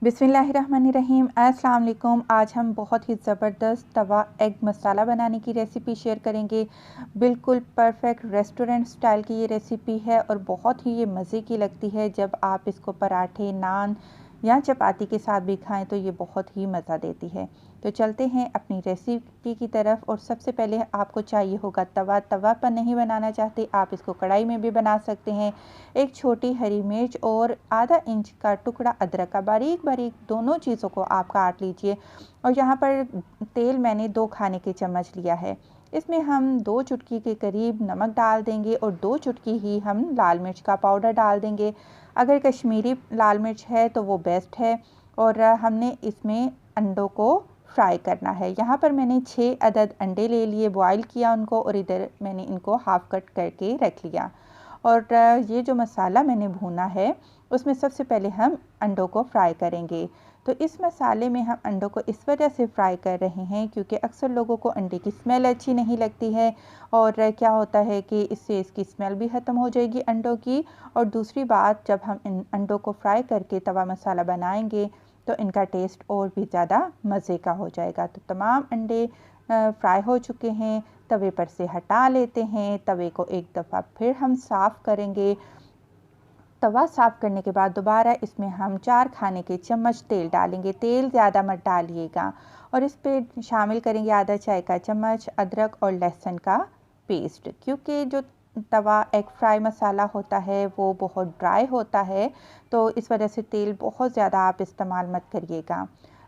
बिस्मिल्लाहिर्रहमानिर्रहीम। अस्सलाम वालेकुम। आज हम बहुत ही ज़बरदस्त तवा एग मसाला बनाने की रेसिपी शेयर करेंगे। बिल्कुल परफेक्ट रेस्टोरेंट स्टाइल की ये रेसिपी है और बहुत ही ये मज़े की लगती है। जब आप इसको पराठे, नान या चपाती के साथ भी खाएं तो ये बहुत ही मज़ा देती है। तो चलते हैं अपनी रेसिपी की तरफ। और सबसे पहले आपको चाहिए होगा तवा। तवा पर नहीं बनाना चाहते आप इसको कढ़ाई में भी बना सकते हैं। एक छोटी हरी मिर्च और आधा इंच का टुकड़ा अदरक का बारीक बारीक, दोनों चीज़ों को आप काट लीजिए। और यहाँ पर तेल मैंने 2 खाने के चम्मच लिया है। इसमें हम 2 चुटकी के करीब नमक डाल देंगे और 2 चुटकी ही हम लाल मिर्च का पाउडर डाल देंगे। अगर कश्मीरी लाल मिर्च है तो वो बेस्ट है। और हमने इसमें अंडों को फ्राई करना है। यहाँ पर मैंने 6 अदद अंडे ले लिए, बॉईल किया उनको और इधर मैंने इनको हाफ कट करके रख लिया। और ये जो मसाला मैंने भूना है उसमें सबसे पहले हम अंडों को फ्राई करेंगे। तो इस मसाले में हम अंडों को इस वजह से फ्राई कर रहे हैं क्योंकि अक्सर लोगों को अंडे की स्मेल अच्छी नहीं लगती है। और क्या होता है कि इससे इसकी स्मेल भी ख़त्म हो जाएगी अंडों की। और दूसरी बात, जब हम इन अंडों को फ्राई करके तवा मसाला बनाएंगे तो इनका टेस्ट और भी ज़्यादा मज़े का हो जाएगा। तो तमाम अंडे फ्राई हो चुके हैं, तवे पर से हटा लेते हैं। तवे को एक दफ़ा फिर हम साफ़ करेंगे। तवा साफ़ करने के बाद दोबारा इसमें हम 4 खाने के चम्मच तेल डालेंगे। तेल ज़्यादा मत डालिएगा। और इस पे शामिल करेंगे आधा चाय का चम्मच अदरक और लहसुन का पेस्ट। क्योंकि जो तवा एग फ्राई मसाला होता है वो बहुत ड्राई होता है, तो इस वजह से तेल बहुत ज़्यादा आप इस्तेमाल मत करिएगा।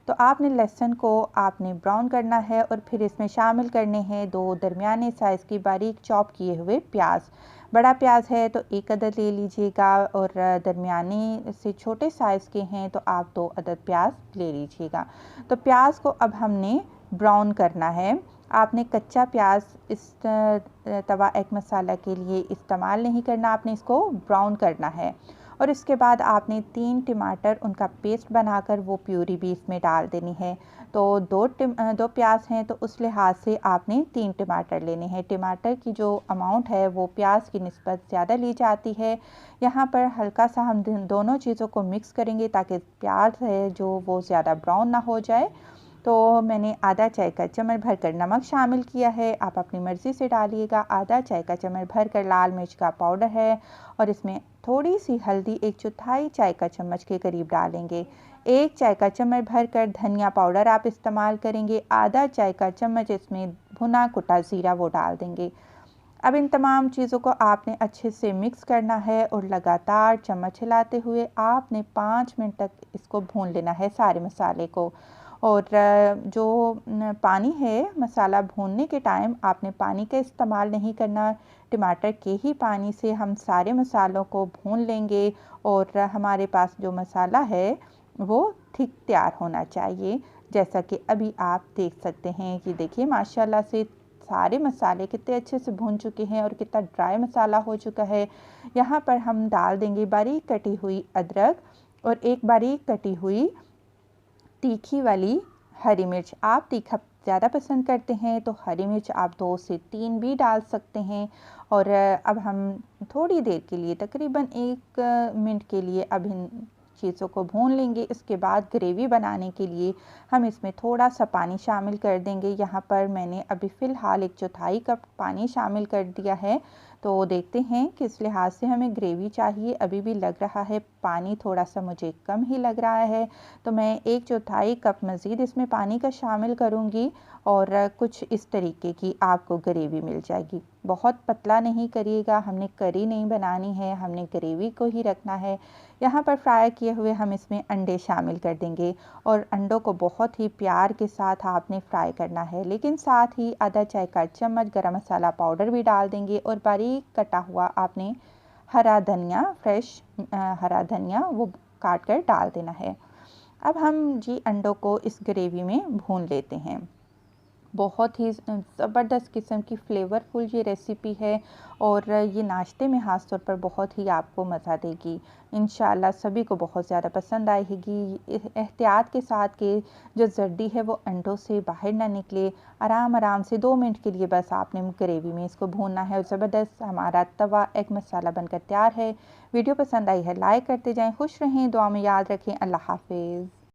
तो आपने लहसुन को आपने ब्राउन करना है और फिर इसमें शामिल करने हैं 2 दरमियाने साइज़ की बारीक चॉप किए हुए प्याज। बड़ा प्याज है तो 1 अदद ले लीजिएगा और दरमियाने से छोटे साइज़ के हैं तो आप 2 अदद प्याज ले लीजिएगा। तो प्याज को अब हमने ब्राउन करना है। आपने कच्चा प्याज इस तवा एग मसाला के लिए इस्तेमाल नहीं करना, आपने इसको ब्राउन करना है। और इसके बाद आपने 3 टमाटर उनका पेस्ट बनाकर वो प्यूरी भी इसमें डाल देनी है। तो 2 प्याज हैं तो उस लिहाज से आपने 3 टमाटर लेने हैं। टमाटर की जो अमाउंट है वो प्याज की निस्बत ज़्यादा ली जाती है। यहाँ पर हल्का सा हम दोनों चीज़ों को मिक्स करेंगे ताकि प्याज है जो वो ज़्यादा ब्राउन ना हो जाए। तो मैंने आधा चाय का चम्मच भरकर नमक शामिल किया है, आप अपनी मर्ज़ी से डालिएगा। आधा चाय का चम्मच भरकर लाल मिर्च का पाउडर है और इसमें थोड़ी सी हल्दी 1/4 चाय का चम्मच के करीब डालेंगे। 1 चाय का चम्मच भरकर धनिया पाउडर आप इस्तेमाल करेंगे। आधा चाय का चम्मच इसमें भुना कुटा ज़ीरा वो डाल देंगे। अब इन तमाम चीज़ों को आपने अच्छे से मिक्स करना है और लगातार चम्मच हिलाते हुए आपने 5 मिनट तक इसको भून लेना है सारे मसाले को। और जो पानी है मसाला भूनने के टाइम आपने पानी का इस्तेमाल नहीं करना। टमाटर के ही पानी से हम सारे मसालों को भून लेंगे और हमारे पास जो मसाला है वो ठीक तैयार होना चाहिए। जैसा कि अभी आप देख सकते हैं कि देखिए माशाल्लाह से सारे मसाले कितने अच्छे से भून चुके हैं और कितना ड्राई मसाला हो चुका है। यहाँ पर हम डाल देंगे बारीक कटी हुई अदरक और एक बारीक कटी हुई तीखी वाली हरी मिर्च। आप तीखा ज़्यादा पसंद करते हैं तो हरी मिर्च आप 2 से 3 भी डाल सकते हैं। और अब हम थोड़ी देर के लिए तकरीबन 1 मिनट के लिए अब इन चीज़ों को भून लेंगे। इसके बाद ग्रेवी बनाने के लिए हम इसमें थोड़ा सा पानी शामिल कर देंगे। यहाँ पर मैंने अभी फ़िलहाल 1/4 कप पानी शामिल कर दिया है। तो देखते हैं किस लिहाज से हमें ग्रेवी चाहिए। अभी भी लग रहा है पानी थोड़ा सा मुझे कम ही लग रहा है, तो मैं 1/4 कप मज़ीद इसमें पानी का शामिल करूँगी और कुछ इस तरीके की आपको ग्रेवी मिल जाएगी। बहुत पतला नहीं करिएगा, हमने करी नहीं बनानी है, हमने ग्रेवी को ही रखना है। यहाँ पर फ्राई किए हुए हम इसमें अंडे शामिल कर देंगे और अंडों को बहुत ही प्यार के साथ आपने फ्राई करना है। लेकिन साथ ही आधा चाय का चम्मच गरम मसाला पाउडर भी डाल देंगे और बारीक कटा हुआ आपने हरा धनिया, फ्रेश हरा धनिया वो काट कर डाल देना है। अब हम जी अंडों को इस ग्रेवी में भून लेते हैं। बहुत ही ज़बरदस्त किस्म की फ्लेवरफुल ये रेसिपी है और ये नाश्ते में ख़ास तौर पर बहुत ही आपको मज़ा देगी। इंशाल्लाह सभी को बहुत ज़्यादा पसंद आएगी। एहतियात के साथ कि जो जर्दी है वो अंडों से बाहर ना निकले। आराम आराम से 2 मिनट के लिए बस आपने ग्रेवी में इसको भूनना है और ज़बरदस्त हमारा तवा एग मसाला बनकर तैयार है। वीडियो पसंद आई है लाइक करते जाएँ। खुश रहें, दुआ में याद रखें। अल्लाह हाफ़िज़।